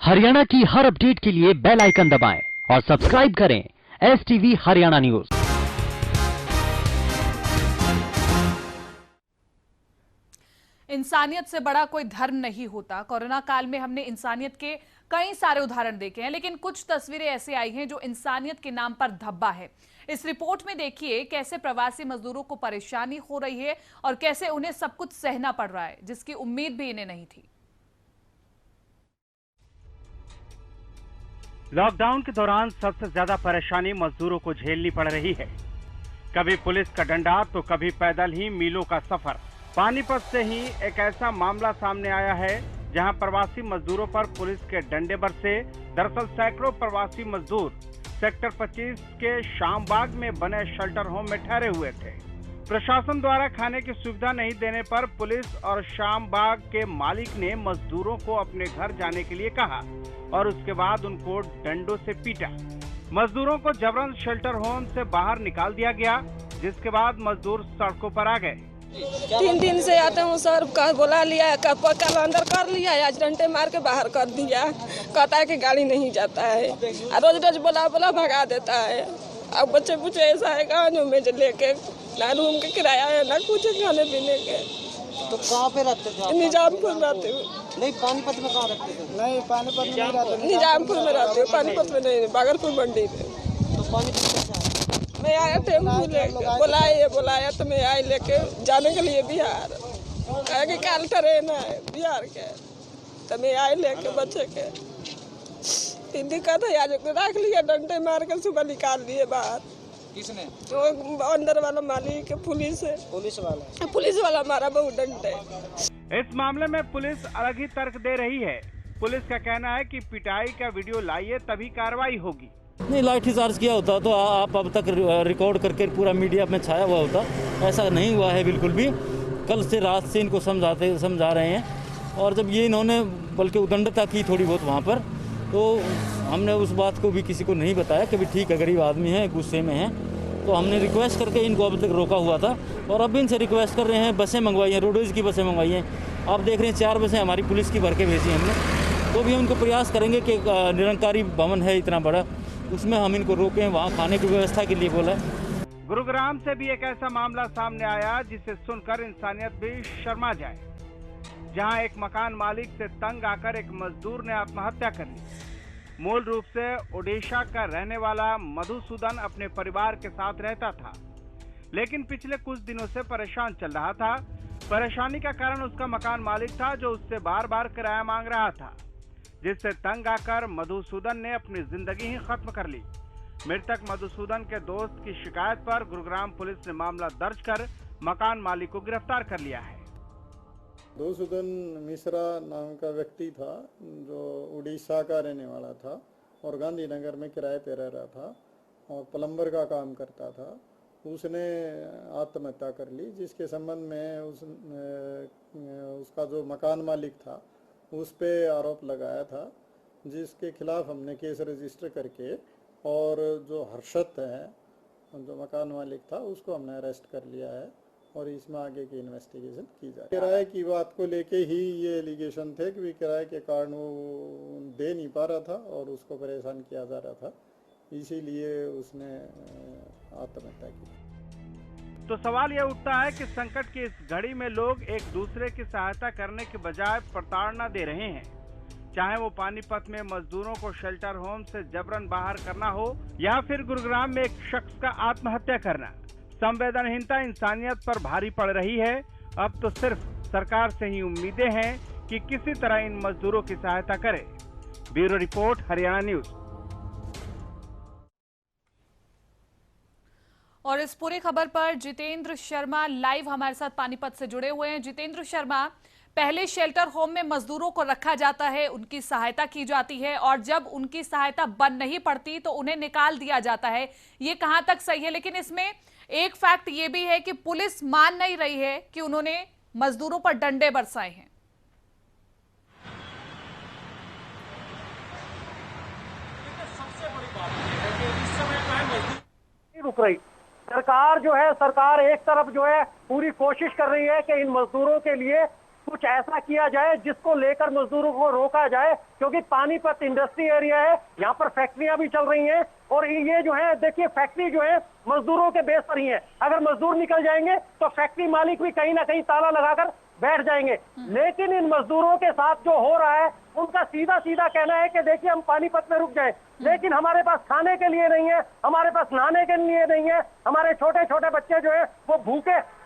हरियाणा की हर अपडेट के लिए बेल आइकन दबाएं और सब्सक्राइब करें STV हरियाणा न्यूज। इंसानियत से बड़ा कोई धर्म नहीं होता। कोरोना काल में हमने इंसानियत के कई सारे उदाहरण देखे हैं, लेकिन कुछ तस्वीरें ऐसे आई हैं जो इंसानियत के नाम पर धब्बा है। इस रिपोर्ट में देखिए कैसे प्रवासी मजदूरों को परेशानी हो रही है और कैसे उन्हें सब कुछ सहना पड़ रहा है जिसकी उम्मीद भी इन्हें नहीं थी। लॉकडाउन के दौरान सबसे ज्यादा परेशानी मजदूरों को झेलनी पड़ रही है। कभी पुलिस का डंडा तो कभी पैदल ही मीलों का सफर। पानीपत से ही एक ऐसा मामला सामने आया है जहां प्रवासी मजदूरों पर पुलिस के डंडे बरसे। दरअसल सैकड़ों प्रवासी मजदूर सेक्टर 25 के शामबाग में बने शेल्टर होम में ठहरे हुए थे। प्रशासन द्वारा खाने की सुविधा नहीं देने पर पुलिस और शामबाग के मालिक ने मजदूरों को अपने घर जाने के लिए कहा और उसके बाद उनको डंडों से पीटा। मजदूरों को जबरन शेल्टर होम से बाहर निकाल दिया गया, जिसके बाद मजदूर सड़कों पर आ गए। 3 दिन से आते हूँ सर, कल बोला लिया, कल अंदर कर लिया, आज डंडे मार के बाहर कर दिया। कहता है कि गाड़ी नहीं जाता है, रोज रोज बोला भगा देता है। अब बच्चे पूछे ऐसा है कहाँ जो मैं लेके ना रूम के किराया है ना कुछ खाने पीने के। तो कहाँ पे रहते थे? निजामपुर रहते हूँ। नहीं, पानीपत में कहाँ रहते थे? नहीं, पानीपत में नहीं रहते। निजामपुर में रहते हो, पानीपत में नहीं, बागलपुर मंडी में। तो पानीपत कैसे आए? मैं आया टेम्पू लेके, बुलाया तो मैं आई लेके जाने के लिए बिहार। कहा कि कल ट्रेन है बिहार के, तो मैं आई लेके बच्चे के 3 दिन का था, आज रख लिया, डंडे मार के सुबह निकाल दिए बाहर। किसने? तो अंदर वाला मालिक पुलिस है। पुलिस वाला मारा बहुत डंडे। इस मामले में पुलिस अलग ही तर्क दे रही है। पुलिस का कहना है कि पिटाई का वीडियो लाइए तभी कार्रवाई होगी। नहीं, लाठी चार्ज किया होता तो आप अब तक रिकॉर्ड करके पूरा मीडिया में छाया हुआ होता। ऐसा नहीं हुआ है बिल्कुल भी। कल से रात से इनको समझा रहे हैं और जब ये इन्होंने बल्कि उदंडता की थोड़ी बहुत वहाँ पर, तो हमने उस बात को भी किसी को नहीं बताया कि भी ठीक है, गरीब आदमी है, गुस्से में है, तो हमने रिक्वेस्ट करके इनको अब तक रोका हुआ था और अब इनसे रिक्वेस्ट कर रहे हैं। बसें मंगवाई हैं, रोडवेज की बसें मंगवाई हैं। आप देख रहे हैं 4 बसें हमारी पुलिस की भर के भेजी हमने। तो भी हम इनको प्रयास करेंगे कि निरंकारी भवन है इतना बड़ा, उसमें हम इनको रोकें, वहाँ खाने की व्यवस्था के लिए बोला है। गुरुग्राम से भी एक ऐसा मामला सामने आया जिसे सुनकर इंसानियत भी शर्मा जाए, जहां एक मकान मालिक से तंग आकर एक मजदूर ने आत्महत्या कर ली। मूल रूप से ओडिशा का रहने वाला मधुसूदन अपने परिवार के साथ रहता था, लेकिन पिछले कुछ दिनों से परेशान चल रहा था। परेशानी का कारण उसका मकान मालिक था जो उससे बार बार किराया मांग रहा था, जिससे तंग आकर मधुसूदन ने अपनी जिंदगी ही खत्म कर ली। मृतक मधुसूदन के दोस्त की शिकायत पर गुरुग्राम पुलिस ने मामला दर्ज कर मकान मालिक को गिरफ्तार कर लिया है। मधुसूदन मिश्रा नाम का व्यक्ति था जो उड़ीसा का रहने वाला था और गांधीनगर में किराए पे रह रहा था और प्लम्बर का काम करता था। उसने आत्महत्या कर ली, जिसके संबंध में उसका जो मकान मालिक था उस पे आरोप लगाया था, जिसके खिलाफ हमने केस रजिस्टर करके और जो हर्षद है जो मकान मालिक था उसको हमने अरेस्ट कर लिया है और इसमें आगे की इन्वेस्टिगेशन की जाए। किराए की बात को लेके ही ये एलिगेशन थे कि किराए के कारण वो दे नहीं पा रहा था और उसको परेशान किया जा रहा था, इसीलिए उसने आत्महत्या की। तो सवाल यह उठता है कि संकट की इस घड़ी में लोग एक दूसरे की सहायता करने के बजाय प्रताड़ना दे रहे हैं, चाहे वो पानीपत में मजदूरों को शेल्टर होम से जबरन बाहर करना हो या फिर गुरुग्राम में एक शख्स का आत्महत्या करना। संवेदनहीनता इंसानियत पर भारी पड़ रही है। अब तो सिर्फ सरकार से ही उम्मीदें हैं कि किसी तरह इन मजदूरों की सहायता करे। Bureau report, Haryana news. और इस पूरी खबर पर जितेंद्र शर्मा लाइव हमारे साथ पानीपत से जुड़े हुए हैं। जितेंद्र शर्मा, पहले शेल्टर होम में मजदूरों को रखा जाता है, उनकी सहायता की जाती है और जब उनकी सहायता बन नहीं पड़ती तो उन्हें निकाल दिया जाता है। ये कहां तक सही है? लेकिन इसमें एक फैक्ट ये भी है कि पुलिस मान नहीं रही है कि उन्होंने मजदूरों पर डंडे बरसाए हैं। रुक रही सरकार जो है, सरकार एक तरफ जो है पूरी कोशिश कर रही है कि इन मजदूरों के लिए कुछ ऐसा किया जाए जिसको लेकर मजदूरों को रोका जाए, क्योंकि पानीपत इंडस्ट्री एरिया है, यहाँ पर फैक्ट्रियां भी चल रही हैं और ये जो है देखिए फैक्ट्री जो है मजदूरों के बेस पर ही है। अगर मजदूर निकल जाएंगे तो फैक्ट्री मालिक भी कहीं ना कहीं ताला लगाकर बैठ जाएंगे। लेकिन इन मजदूरों के साथ जो हो रहा है उनका सीधा सीधा कहना है कि देखिए हम पानीपत में रुक जाए, लेकिन हमारे पास खाने के लिए नहीं है, हमारे पास नहाने के लिए नहीं है, हमारे छोटे छोटे बच्चे जो है वो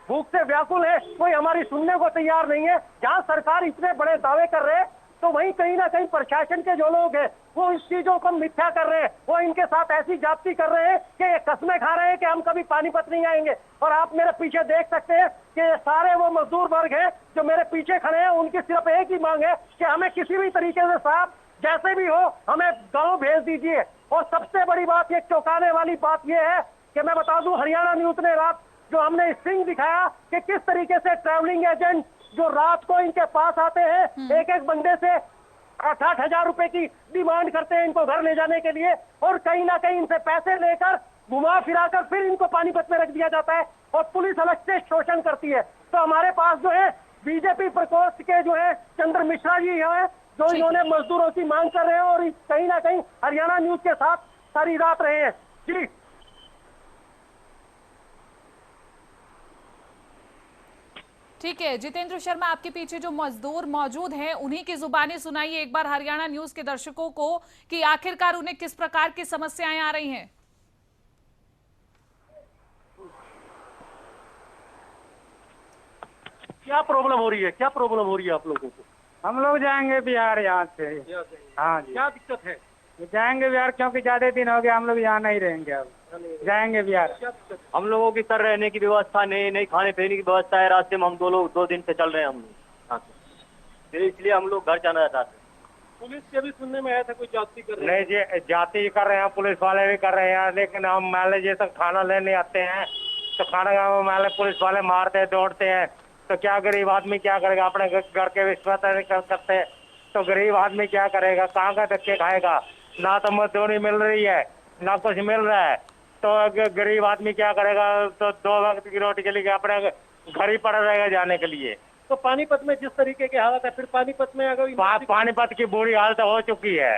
भूख से व्याकुल है, कोई हमारी सुनने को तैयार नहीं है। जहाँ सरकार इतने बड़े दावे कर रहे हैं तो वहीं कहीं ना कहीं प्रशासन के जो लोग हैं वो इस चीजों को मिथ्या कर रहे हैं, वो इनके साथ ऐसी जाति कर रहे हैं कि ये कस्में खा रहे हैं कि हम कभी पानीपत नहीं आएंगे। और आप मेरे पीछे देख सकते हैं कि ये सारे वो मजदूर वर्ग हैं जो मेरे पीछे खड़े हैं, उनकी सिर्फ एक ही मांग है कि हमें किसी भी तरीके से साहब जैसे भी हो हमें गाँव भेज दीजिए। और सबसे बड़ी बात, ये चौंकाने वाली बात ये है कि मैं बता दूं, हरियाणा न्यूज ने रात जो हमने स्ट्रिंग दिखाया कि किस तरीके से ट्रैवलिंग एजेंट जो रात को इनके पास आते हैं, एक एक बंदे से 8-8 हजार रुपए की डिमांड करते हैं इनको घर ले जाने के लिए, और कहीं ना कहीं इनसे पैसे लेकर घुमा फिराकर फिर इनको पानीपत में रख दिया जाता है और पुलिस अलग से शोषण करती है। तो हमारे पास जो है बीजेपी प्रकोष्ठ के जो है चंद्र मिश्रा जी हैं जो इन्होंने मजदूरों की मांग कर रहे हैं और कहीं ना कहीं हरियाणा न्यूज के साथ सारी रात रहे हैं। जी ठीक है जितेंद्र शर्मा, आपके पीछे जो मजदूर मौजूद हैं उन्हीं की जुबानी सुनाइए एक बार हरियाणा न्यूज के दर्शकों को कि आखिरकार उन्हें किस प्रकार की समस्याएं आ रही हैं। क्या प्रॉब्लम हो रही है, क्या प्रॉब्लम हो रही है आप लोगों को? हम लोग जाएंगे बिहार यहाँ से। हाँ जी, क्या दिक्कत है? जाएंगे बिहार क्योंकि ज्यादा दिन हो गया, हम लोग यहाँ नहीं रहेंगे, अब जाएंगे बिहार। हम लोगों की सर रहने की व्यवस्था नहीं खाने पीने की व्यवस्था है। रास्ते में हम 2 दिन से चल रहे हैं हम लोग, फिर इसलिए हम लोग घर जाना चाहते हैं। पुलिस के भी सुनने में आया था कोई जाति कर रहे नहीं जी, जाति कर रहे हैं, पुलिस वाले भी कर रहे हैं, लेकिन हम मान लीजिए जैसे खाना लेने आते हैं तो खाना मान पुलिस वाले मारते हैं, दौड़ते हैं, तो क्या गरीब आदमी क्या करेगा? अपने घर के विश्वास कर सकते, तो गरीब आदमी क्या करेगा? कहाँ का धक्के खाएगा? ना तो मजदूरी मिल रही है ना कुछ मिल रहा है, तो गरीब आदमी क्या करेगा? तो 2 वक्त की रोटी के लिए अपने घर ही पड़ा रहेगा जाने के लिए। तो पानीपत में जिस तरीके की हालत है, फिर पानीपत में अगर पानीपत की बुरी हालत हो चुकी है।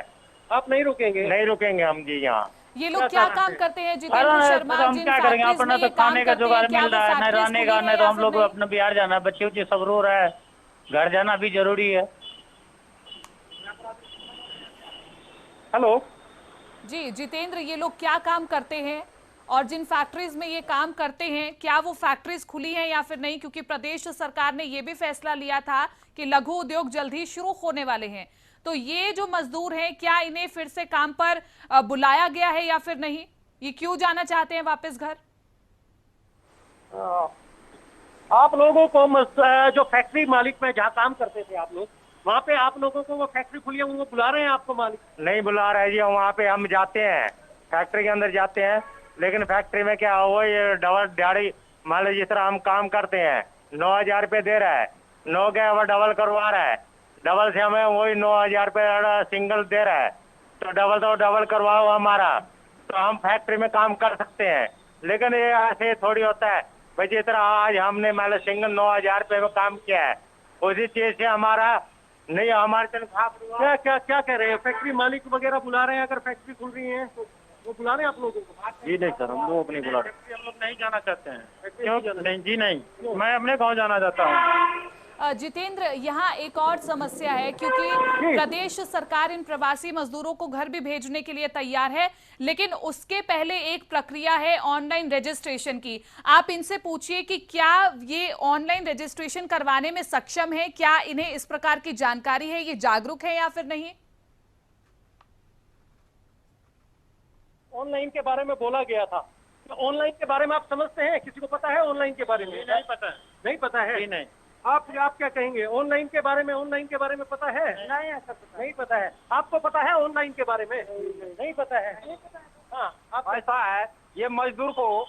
आप नहीं रुकेंगे? नहीं रुकेंगे हम जी यहाँ। ये लोग क्या काम करते हैं जितेंद्र शर्मा? हम क्या करेंगे? अपना तो खाने का जुगाड़ मिल रहा है, न रहने का, न तो हम लोग अपना बिहार जाना है, बच्चे उच्चे सब रो रहा है, घर जाना भी जरूरी है। हेलो जी जितेंद्र, ये लोग क्या काम करते हैं और जिन फैक्ट्रीज में ये काम करते हैं क्या वो फैक्ट्रीज खुली हैं या फिर नहीं? क्योंकि प्रदेश सरकार ने ये भी फैसला लिया था कि लघु उद्योग जल्द ही शुरू होने वाले हैं, तो ये जो मजदूर हैं क्या इन्हें फिर से काम पर बुलाया गया है या फिर नहीं? ये क्यों जाना चाहते हैं वापस घर? आप लोगों को जो फैक्ट्री मालिक में जहाँ काम करते थे आप लोग, वहाँ पे आप लोगों को वो फैक्ट्री खुली है, उनको बुला रहे हैं आपको मालिक? नहीं बुला रहे जी, वहाँ पे हम जाते हैं, फैक्ट्री के अंदर जाते हैं, लेकिन फैक्ट्री में क्या हो, ये डबल दिहाड़ी मान लीजिए जिस तरह हम काम करते हैं 9,000 रुपये दे रहा है, 9 के वो डबल करवा रहा है, डबल से हमें वही 9,000 रुपये सिंगल दे रहा है, तो डबल करवाओ हमारा, तो हम फैक्ट्री में काम कर सकते हैं। लेकिन ये ऐसे थोड़ी होता है भाई, जिस तरह आज हमने मान लो सिंगल 9,000 रुपये में काम किया है, उसी चीज से हमारा नहीं, हमारे तनख्वाह क्या कह रहे हैं? फैक्ट्री मालिक वगैरह बुला रहे हैं? अगर फैक्ट्री खुल रही है तो वो बुला रहे हैं आप लोगों को? जी नहीं सर, हम लोग अपनी बुला रहे हैं। हम लोग नहीं जाना चाहते हैं। क्यों नहीं जी? नहीं, मैं अपने गाँव जाना चाहता हूँ। जितेंद्र, यहाँ एक और समस्या है क्योंकि प्रदेश सरकार इन प्रवासी मजदूरों को घर भी भेजने के लिए तैयार है, लेकिन उसके पहले एक प्रक्रिया है ऑनलाइन रजिस्ट्रेशन की। आप इनसे पूछिए कि क्या ये ऑनलाइन रजिस्ट्रेशन करवाने में सक्षम है, क्या इन्हें इस प्रकार की जानकारी है, ये जागरूक है या फिर नहीं? ऑनलाइन के बारे में बोला गया था, तो ऑनलाइन के बारे में आप समझते हैं? किसी को पता है ऑनलाइन के बारे में? नहीं पता है। नहीं पता है? नहीं। आप क्या कहेंगे ऑनलाइन के बारे में पता है? नहीं पता है। आपको पता है ऑनलाइन के बारे में? नहीं पता है। हाँ, आप ऐसा है, ये मजदूर को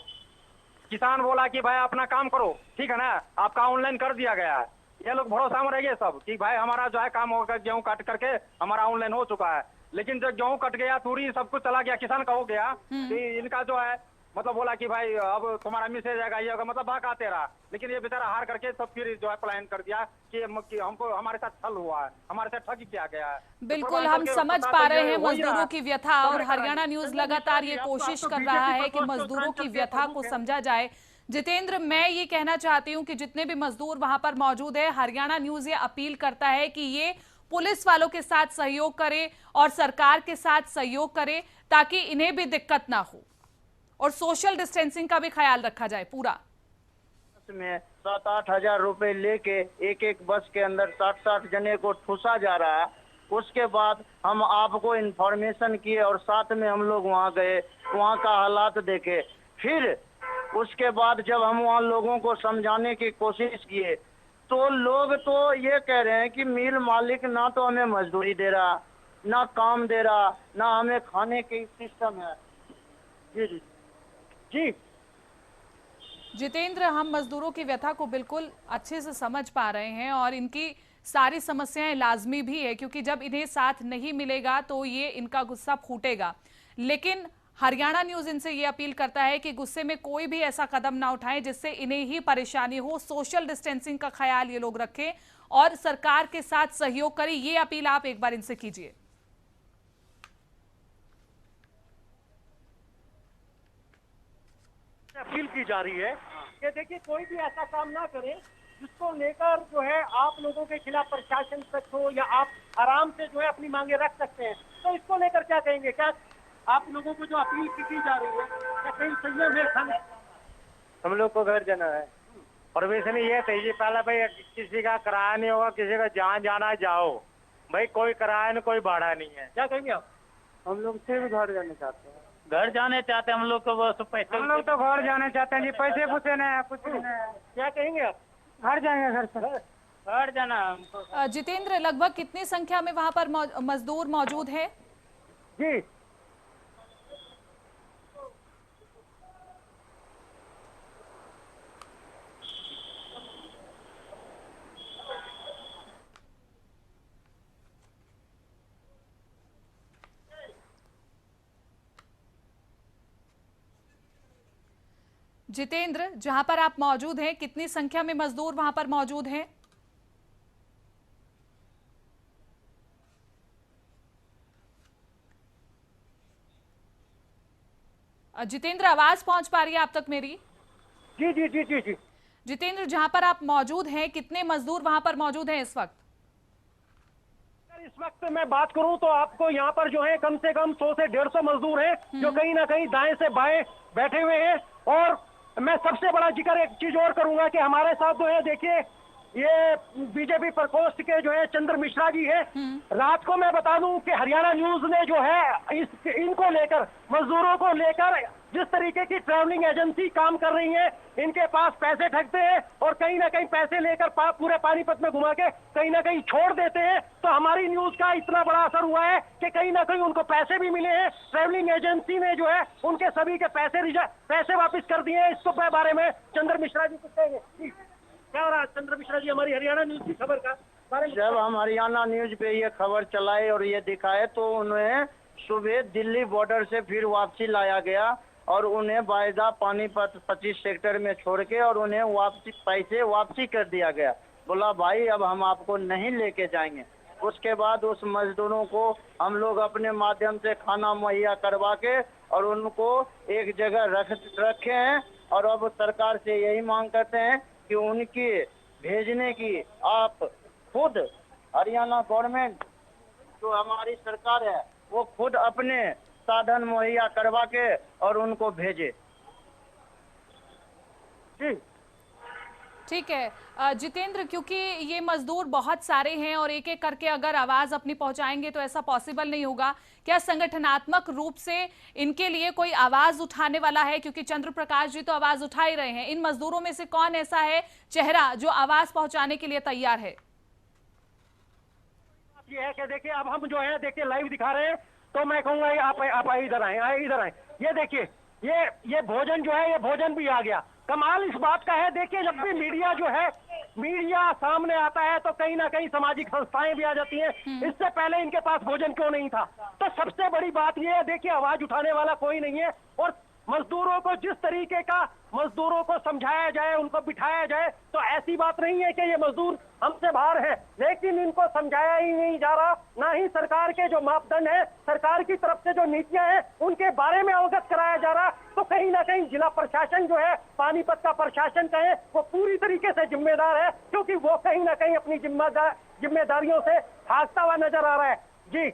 किसान बोला कि भाई अपना काम करो, ठीक है ना, आपका ऑनलाइन कर दिया गया है। ये लोग भरोसा में रह गए सब कि भाई हमारा जो है काम होगा, गेहूं काट करके हमारा ऑनलाइन हो चुका है। लेकिन जब गेहूं कट गया, तूरी सब कुछ चला गया, किसान का हो गया, इनका जो है मतलब बोला कि भाई अब तुम्हारा मैसेज आएगा, ये होगा, मतलब भड़काते रहा। लेकिन ये बेचारा हार करके तब फिर जो है प्लान कर दिया कि हमको हमारे साथ छल हुआ है, हमारे साथ ठगी किया गया है। बिल्कुल, हम समझ पा रहे हैं मजदूरों की व्यथा, और हरियाणा न्यूज लगातार ये कोशिश कर रहा है कि मजदूरों की व्यथा को समझा जाए। जितेंद्र, मैं ये कहना चाहती हूँ कि जितने भी मजदूर वहां पर मौजूद है, हरियाणा न्यूज ये अपील करता है कि ये पुलिस वालों के साथ सहयोग करे और सरकार के साथ सहयोग करे, ताकि इन्हें भी दिक्कत ना हो और सोशल डिस्टेंसिंग का भी ख्याल रखा जाए पूरा। में 7-8 हजार रुपए लेके एक बस के अंदर 60-60 जने को ठूसा जा रहा है। उसके बाद हम आपको इन्फॉर्मेशन किए और साथ में हम लोग वहाँ गए, वहाँ का हालात देखे। फिर उसके बाद जब हम वहाँ लोगों को समझाने की कोशिश किए तो लोग तो ये कह रहे हैं कि मिल मालिक ना तो हमें मजदूरी दे रहा, ना काम दे रहा, ना हमें खाने की सिस्टम है। जी जी जी जितेंद्र, हम मजदूरों की व्यथा को बिल्कुल अच्छे से समझ पा रहे हैं और इनकी सारी समस्याएं लाजमी भी है, क्योंकि जब इन्हें साथ नहीं मिलेगा तो ये इनका गुस्सा फूटेगा। लेकिन हरियाणा न्यूज इनसे ये अपील करता है कि गुस्से में कोई भी ऐसा कदम ना उठाएं जिससे इन्हें ही परेशानी हो। सोशल डिस्टेंसिंग का ख्याल ये लोग रखें और सरकार के साथ सहयोग करें। ये अपील आप एक बार इनसे कीजिए। अपील की जा रही है कि देखिए कोई भी ऐसा काम ना करे जिसको लेकर जो है आप लोगों के खिलाफ प्रशासन तक हो, या आप आराम से जो है अपनी मांगे रख सकते हैं। तो इसको लेकर क्या कहेंगे? क्या आप लोगों को जो अपील की जा रही है क्या कहीं संयम है? हम लोग को घर जाना है, परमिशन ये चाहिए पहले भाई, किसी का किराया नहीं होगा, किसी का जहाँ जाना है जाओ भाई, कोई किराया नहीं, कोई भाड़ा नहीं है। क्या कहेंगे आप? हम लोग सिर्फ घर जाना चाहते हैं। घर जाने चाहते हैं हम लोग, तो बस पैसे, हम लोग तो घर जाने चाहते हैं जी, पैसे पूछे नहीं, कुछ नहीं। क्या कहेंगे आप? घर जाएंगे, घर से घर जाना हमको। जितेंद्र, लगभग कितनी संख्या में वहां पर मजदूर मौजूद है? जी जितेंद्र, जहां पर आप मौजूद हैं, कितनी संख्या में मजदूर वहां पर मौजूद हैं? जितेंद्र, आवाज पहुंच पा रही है आप तक मेरी? जी जी जी जी जी जितेंद्र, जहां पर आप मौजूद हैं, कितने मजदूर वहां पर मौजूद हैं इस वक्त? इस वक्त मैं बात करूं तो आपको यहाँ पर जो है कम से कम 100 से 150 मजदूर हैं जो कहीं ना कहीं दाएं से बाएं बैठे हुए हैं। और मैं सबसे बड़ा जिक्र एक चीज और करूंगा कि हमारे साथ जो है देखिए ये बीजेपी प्रकोष्ठ के जो है चंद्र मिश्रा जी है। रात को मैं बता दूं कि हरियाणा न्यूज ने जो है इनको लेकर, मजदूरों को लेकर जिस तरीके की ट्रैवलिंग एजेंसी काम कर रही है, इनके पास पैसे ठगते हैं और कहीं ना कहीं पैसे लेकर पूरे पानीपत में घुमा के कहीं ना कहीं छोड़ देते हैं। तो हमारी न्यूज का इतना बड़ा असर हुआ है कि कहीं ना कहीं उनको पैसे भी मिले हैं। ट्रैवलिंग एजेंसी ने जो है उनके सभी के पैसे वापस कर दिए हैं। इसको बारे में चंद्र मिश्रा जी कुछ कहेंगे? क्या हो रहा है चंद्र मिश्रा जी हमारी हरियाणा न्यूज की खबर का बारे में? जब हम हरियाणा न्यूज पे ये खबर चलाए और ये दिखाए तो उन्हें सुबह दिल्ली बॉर्डर से फिर वापसी लाया गया और उन्हें बायदा पानीपत 25 सेक्टर में छोड़ के और उन्हें पैसे वापसी कर दिया गया। बोला भाई अब हम आपको नहीं लेके जाएंगे। उसके बाद उस मजदूरों को हम लोग अपने माध्यम से खाना मुहैया करवा के और उनको एक जगह रखे हैं और अब सरकार से यही मांग करते हैं कि उनकी भेजने की आप खुद हरियाणा गवर्नमेंट जो हमारी सरकार है वो खुद अपने साधन मुहैया करवा के और उनको भेजे। ठीक है जितेंद्र, क्योंकि ये मजदूर बहुत सारे हैं और एक एक करके अगर आवाज अपनी पहुंचाएंगे तो ऐसा पॉसिबल नहीं होगा। क्या संगठनात्मक रूप से इनके लिए कोई आवाज उठाने वाला है? क्योंकि चंद्र प्रकाश जी तो आवाज उठा ही रहे हैं। इन मजदूरों में से कौन ऐसा है चेहरा जो आवाज पहुंचाने के लिए तैयार है? ये है कि देखिए अब हम जो है देखिए लाइव दिखा रहे हैं तो मैं कहूंगा आप इधर आए इधर आए। ये देखिए ये भोजन जो है ये भोजन भी आ गया। कमाल इस बात का है देखिए जब भी मीडिया जो है मीडिया सामने आता है तो कहीं ना कहीं सामाजिक संस्थाएं भी आ जाती हैं। इससे पहले इनके पास भोजन क्यों नहीं था? तो सबसे बड़ी बात ये है देखिए आवाज उठाने वाला कोई नहीं है और मजदूरों को जिस तरीके का मजदूरों को समझाया जाए, उनको बिठाया जाए, तो ऐसी बात नहीं है कि ये मजदूर हमसे बाहर है, लेकिन इनको समझाया ही नहीं जा रहा, ना ही सरकार के जो मापदंड है, सरकार की तरफ से जो नीतियां हैं उनके बारे में अवगत कराया जा रहा। तो कहीं ना कहीं जिला प्रशासन जो है, पानीपत का प्रशासन कहे, वो पूरी तरीके से जिम्मेदार है, क्योंकि वो कहीं ना कहीं अपनी जिम्मेदारियों से भागता हुआ नजर आ रहा है। जी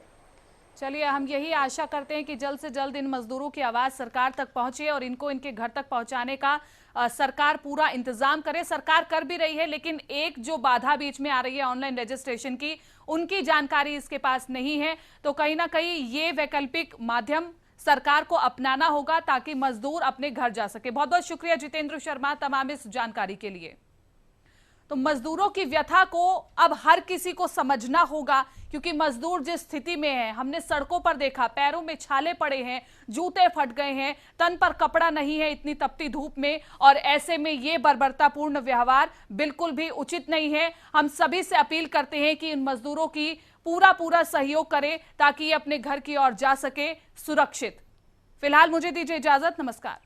चलिए, हम यही आशा करते हैं कि जल्द से जल्द इन मजदूरों की आवाज सरकार तक पहुंचे और इनको इनके घर तक पहुंचाने का सरकार पूरा इंतजाम करे। सरकार कर भी रही है, लेकिन एक जो बाधा बीच में आ रही है ऑनलाइन रजिस्ट्रेशन की, उनकी जानकारी इसके पास नहीं है। तो कहीं ना कहीं ये वैकल्पिक माध्यम सरकार को अपनाना होगा ताकि मजदूर अपने घर जा सके। बहुत बहुत शुक्रिया जितेंद्र शर्मा तमाम इस जानकारी के लिए। तो मजदूरों की व्यथा को अब हर किसी को समझना होगा, क्योंकि मजदूर जिस स्थिति में है, हमने सड़कों पर देखा, पैरों में छाले पड़े हैं, जूते फट गए हैं, तन पर कपड़ा नहीं है इतनी तपती धूप में, और ऐसे में ये बर्बरतापूर्ण व्यवहार बिल्कुल भी उचित नहीं है। हम सभी से अपील करते हैं कि इन मजदूरों की पूरा सहयोग करें ताकि ये अपने घर की ओर जा सके सुरक्षित। फिलहाल मुझे दीजिए इजाजत, नमस्कार।